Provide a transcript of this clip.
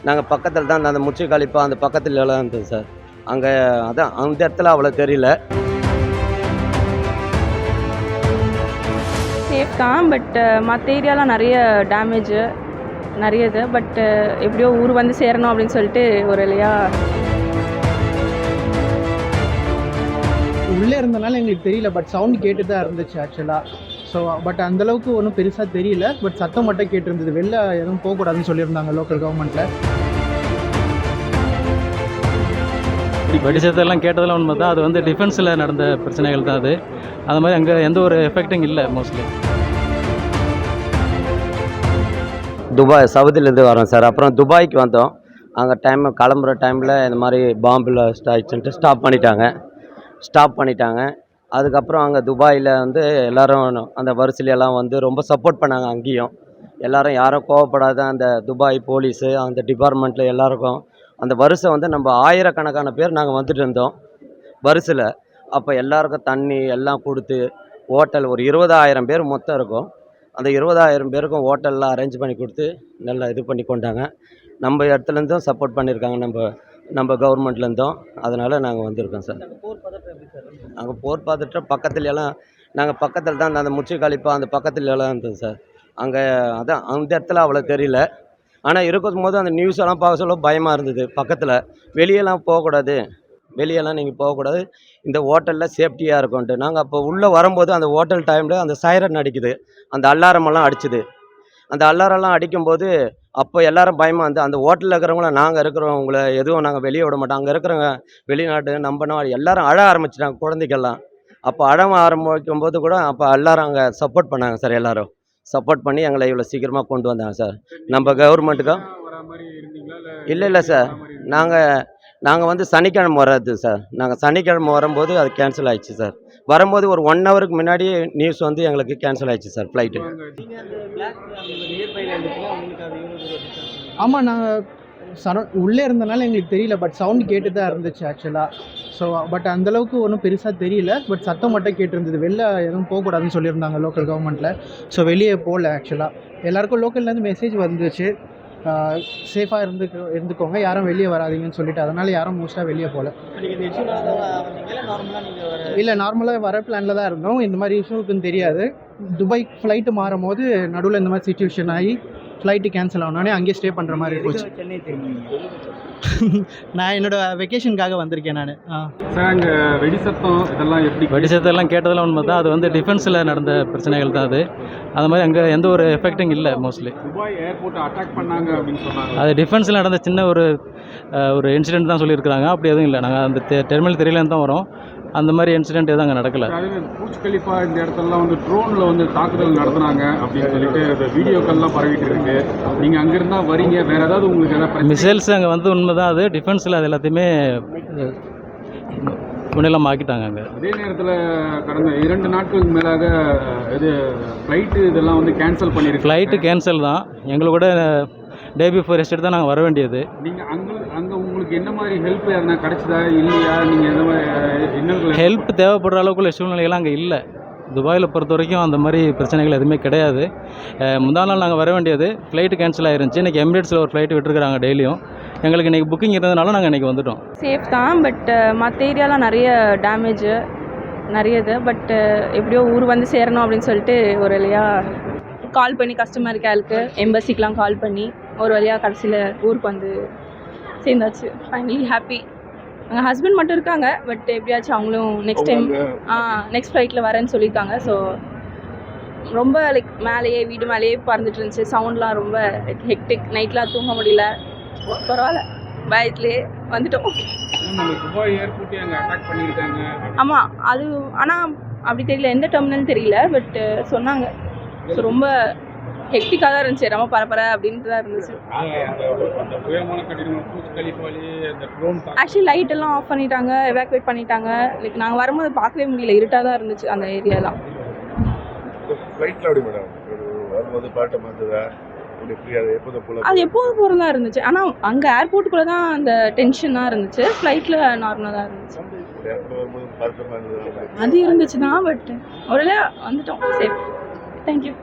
நாங்கள் பக்கத்தில் தான் அந்த முச்சி கழிப்பா அந்த பக்கத்துல எல்லாம் இருந்தது சார். அங்கே அதான் அந்த இடத்துல அவ்வளோ தெரியல. சேஃப் தான். பட் மற்ற ஏரியாலாம் நிறைய டேமேஜு நிறைய இது. பட் எப்படியோ ஊர் வந்து சேரணும் அப்படின்னு சொல்லிட்டு ஒரு இல்லையா. உள்ளே இருந்தனால எங்களுக்கு தெரியல. பட் சவுண்ட் கேட்டு தான் இருந்துச்சு ஆக்சுவலாக. ஸோ பட் அந்தளவுக்கு ஒன்றும் பெருசாக தெரியல. பட் சத்தம் மட்டும் கேட்டுருந்தது. வெளில எதுவும் போகக்கூடாதுன்னு சொல்லியிருந்தாங்க லோக்கல் கவர்மெண்ட்டில். வெடி சத்தெல்லாம் கேட்டதெல்லாம் உண்மை தான். அது வந்து டிஃபென்ஸில் நடந்த பிரச்சனைகள் தான் அது. அது மாதிரி அங்கே எந்த ஒரு எஃபெக்டும் இல்லை மோஸ்ட்லி. துபாய் சவுதியிலேருந்து வரோம் சார். அப்புறம் துபாய்க்கு வந்தோம். அங்கே கிளம்புற டைமில் இந்த மாதிரி பாம்பில் ஆயிடுச்சுன்ட்டு ஸ்டாப் பண்ணிட்டாங்க. அதுக்கப்புறம் அங்கே துபாயில் வந்து எல்லோரும் அந்த வரிசையிலெல்லாம் வந்து ரொம்ப சப்போர்ட் பண்ணாங்க. அங்கேயும் எல்லோரும் யாரும் கோவப்படாத அந்த துபாய் போலீஸு அந்த டிபார்ட்மெண்ட்டில் எல்லாருக்கும் அந்த வரிசை வந்து நம்ம ஆயிரக்கணக்கான பேர் நாங்கள் வந்துட்டு இருந்தோம் வரிசையில். அப்போ எல்லாருக்கும் தண்ணி எல்லாம் கொடுத்து ஹோட்டல் ஒரு 20,000 பேர் மொத்தம் இருக்கும். அந்த 20,000 பேருக்கும் ஹோட்டல்லாம் அரேஞ்ச் பண்ணி கொடுத்து நல்லா இது பண்ணி கொண்டாங்க. நம்ம இடத்துலேருந்தும் சப்போர்ட் பண்ணியிருக்காங்க நம்ம கவர்மெண்ட்லேருந்தும். அதனால் நாங்கள் வந்திருக்கோம் சார். அங்கே போர் பதற்றம் பக்கத்துலலாம் நாங்கள் பக்கத்தில் தான் அந்த முச்சி கழிப்பா அந்த பக்கத்துலலாம் இருந்தது சார். அங்கே அதான் அந்த இடத்துல அவ்வளோ தெரியல. ஆனால் இருக்கும் போது அந்த நியூஸ் எல்லாம் பார்க்க சொல்ல பயமாக இருந்தது. பக்கத்தில் வெளியெல்லாம் நீங்கள் போகக்கூடாது, இந்த ஹோட்டலில் சேஃப்டியாக இருக்கும்ன்ட்டு. நாங்கள் அப்போ உள்ளே வரும்போது அந்த ஹோட்டல் டைமில் அந்த சைரன் அடிக்குது, அந்த அலாரமெல்லாம் அடிச்சுது. அந்த அலாரம்லாம் அடிக்கும்போது அப்போ எல்லோரும் பயமாக இருந்து அந்த ஹோட்டலில் இருக்கிறவங்கள நாங்கள் இருக்கிறவங்கள எதுவும் நாங்கள் வெளியே விட மாட்டோம். அங்கே இருக்கிறவங்க வெளிநாட்டு நம்பணும் எல்லோரும் அழ ஆரம்பிச்சிட்டாங்க குழந்தைக்கெல்லாம். அப்போ ஆரம்பிக்கும் போது கூட அப்போ எல்லோரும் அங்கே சப்போர்ட் பண்ணாங்க சார். எல்லோரும் சப்போர்ட் பண்ணி எங்களை இவ்வளோ சீக்கிரமாக கொண்டு வந்தாங்க சார். நம்ம கவர்மெண்ட்டுக்கும் இல்லை சார். நாங்கள் வந்து சனிக்கிழமை வர்றது சார். நாங்கள் சனிக்கிழமை வரும்போது அது கேன்சல் ஆயிடுச்சு சார். வரும்போது ஒரு 1 ஹவருக்கு முன்னாடியே நியூஸ் வந்து எங்களுக்கு கேன்சல் ஆயிடுச்சு சார் ஃப்ளைட்டு. ஆமாம், நாங்கள் உள்ளே இருந்தனால எங்களுக்கு தெரியல. பட் சவுண்ட் கேட்டு தான் இருந்துச்சு ஆக்சுவலாக. ஸோ பட் அந்தளவுக்கு ஒன்றும் பெருசாக தெரியல. பட் சத்தம் மட்டும் கேட்டுருந்தது. வெளில எதுவும் போகக்கூடாதுன்னு சொல்லியிருந்தாங்க லோக்கல் கவர்மெண்ட்டில். ஸோ வெளியே போகல ஆக்சுவலாக. எல்லாேருக்கும் லோக்கல்லேருந்து மெசேஜ் வந்துச்சு, சேஃபாக இருந்துக்கோங்க, யாரும் வெளியே வராதிங்கன்னு சொல்லிட்டு. அதனால் யாரும் மோஸ்ட்டாக வெளியே போகல. இல்லை, நார்மலாக வர பிளானில் தான் இருந்தோம். இந்த மாதிரி இஷ்யூக்குன்னு தெரியாது. துபாய் ஃப்ளைட்டு மாறும் போது நடுவில் இந்த மாதிரி சிச்சுவேஷன் ஆகி ஃப்ளைட்டு கேன்சல் ஆனோடனே அங்கேயே ஸ்டே பண்ணுற மாதிரி போச்சு. நான் என்னோடய வெக்கேஷனுக்காக வந்திருக்கேன் நான். சார், அங்கே வெடி சத்தெல்லாம் கேட்டதெல்லாம் உண்மை தான். அது வந்து டிஃபென்ஸில் நடந்த பிரச்சனைகள் தான் அது. அது மாதிரி அங்கே எந்த ஒரு எஃபெக்டும் இல்லை மோஸ்ட்லி. துபாய் ஏர்போர்ட்டை அட்டாக் பண்ணாங்க அப்படின்னு சொன்னாங்க. அது டிஃபென்ஸில் நடந்த சின்ன ஒரு இன்சிடென்ட் தான் சொல்லியிருக்கிறாங்க. அப்படி எதுவும் இல்லை. நாங்கள் அந்த டெர்மினல் தெரியலன்னு தான் வரோம். அந்த மாதிரி இன்சிடென்ட் எதுவும் அங்கே நடக்கலை. பூஜ் கலிஃபா இந்த இடத்துலலாம் வந்து ட்ரோனில் வந்து தாக்குதல் நடத்துனாங்க அப்படின்னு சொல்லிட்டு வீடியோக்கள்லாம் பரவிட்டு இருக்கு. நீங்கள் அங்கேருந்தா வரீங்க, வேறு ஏதாவது உங்களுக்கு எதாவது மிசைல்ஸ் அங்கே வந்து உண்மை தான். அது டிஃபென்ஸில் அது எல்லாத்தையுமே முன்னெல்லாம் ஆக்கிட்டாங்க அங்கே. அதே நேரத்தில் கடந்த 2 நாட்களுக்கு மேலாக இது ஃப்ளைட்டு இதெல்லாம் வந்து கேன்சல் பண்ணியிருக்கு. ஃப்ளைட்டு கேன்சல் தான். எங்களோட டே பிஃபோர் எஸ்டேட் தான் நாங்கள் வர வேண்டியது. நீங்கள் அங்கே உங்களுக்கு என்ன மாதிரி ஹெல்ப் எதனா கிடைச்சதா இல்லையா? நீங்கள் எந்த மாதிரி ஹெல்ப் தேவைப்படுற அளவுக்குள்ள சூழ்நிலைகள்லாம் அங்கே இல்லை. துபாயில் பொறுத்த வரைக்கும் அந்த மாதிரி பிரச்சனைகள் எதுவுமே கிடையாது. முந்தா நாள் நாங்கள் வர வேண்டியது ஃப்ளைட்டு கேன்சல் ஆயிருந்துச்சு. இன்றைக்கி எமிரேட்ஸில் ஒரு ஃப்ளைட் விட்டுருக்காங்க டெய்லியும். எங்களுக்கு இன்றைக்கி புக்கிங் இருந்ததுனால நாங்கள் இன்றைக்கி வந்துவிட்டோம். சேஃப் தான். பட் மற்ற ஏரியாலாம் நிறைய டேமேஜு நிறைய இது. பட் எப்படியோ ஊர் வந்து சேரணும் அப்படின்னு சொல்லிட்டு ஒரு இல்லையா கால் பண்ணி கஸ்டமர் கேருக்கு எம்பசிக்கெலாம் கால் பண்ணி ஒரு வழியாக கடைசியில் ஊருக்கு வந்து சேர்ந்தாச்சு. Finally happy. எங்கள் ஹஸ்பண்ட் மட்டும் இருக்காங்க. பட் எப்படியாச்சும் அவங்களும் நெக்ஸ்ட் ஃப்ளைட்டில் வரேன்னு சொல்லியிருக்காங்க. ஸோ ரொம்ப வீடு மேலேயே பறந்துட்டு இருந்துச்சு. சவுண்ட்லாம் ரொம்ப ஹெக்டிக். நைட்லாம் தூங்க முடியல. பரவாயில்ல, பயத்துலேயே வந்துட்டோம். துபாய் ஏர்போர்ட்டே அங்கே அட்டாக் பண்ணியிருக்காங்க. ஆமாம், அது ஆனால் அப்படி தெரியல, எந்த டெர்மினல் தெரியல. பட் சொன்னாங்க. ஸோ ரொம்ப ஹெக்டிக்காக தான் இருந்துச்சு. ரொம்ப பரபர அப்படின்ட்டு தான் இருந்துச்சு. ஆக்சுவலி லைட் எல்லாம் ஆஃப் பண்ணிட்டாங்க, எவாக்குவேட் பண்ணிட்டாங்க. நாங்கள் வரும்போது பார்க்கவே முடியல, இருட்டாக தான் இருந்துச்சு அந்த ஏரியாலாம். அது எப்போதும் போகிறதா இருந்துச்சு. ஆனால் அங்கே ஏர்போர்ட்டுக்குள்ளே தான் அந்த டென்ஷனாக இருந்துச்சு. ஃப்ளைட்டில் நார்மலாக தான் இருந்துச்சு. அது இருந்துச்சு தான். பட் ஒரு வந்துட்டோம் சேஃப். தேங்க்யூ.